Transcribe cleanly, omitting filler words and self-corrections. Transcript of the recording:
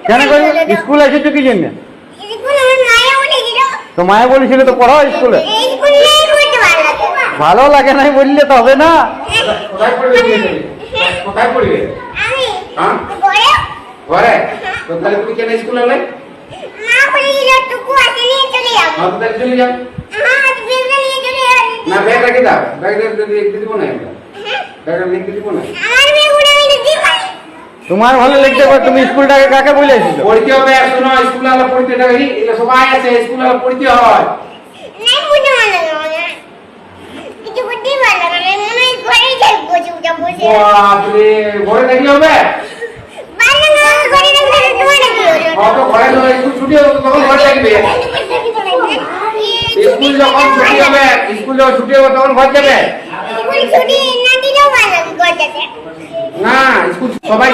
কেন স্কুল এসেছো কি জন্য? তো মায়া বলেছিল তো পড়াও স্কুলে। ভালো লাগে নাই বললে তো হবে না। কোথায় পড়বে? ঘরে। তো তাহলে তুমি কেন স্কুলে এলে? চলে যাও। না ব্যাগ রেখে দাও, ব্যাগ লিখতে দিব না, ব্যাগ লিখতে দিব না। তোমার ভালো লিখতে পারো, তুমি স্কুলটাকে কাকে বলে এসেছো? পড়তে হবে, শোনো স্কুলে আলো পড়তে হবে, এটা সবাই আছে স্কুলে আলো পড়তে হয়। বাপরে, ঘরে দেখলে হবে? তো ঘরে স্কুল ছুটি হবে তখন ঘরে দেখবে। স্কুল যখন ছুটি হবে, স্কুল যখন ছুটি হবে তখন ঘর যাবে না। স্কুল সবাই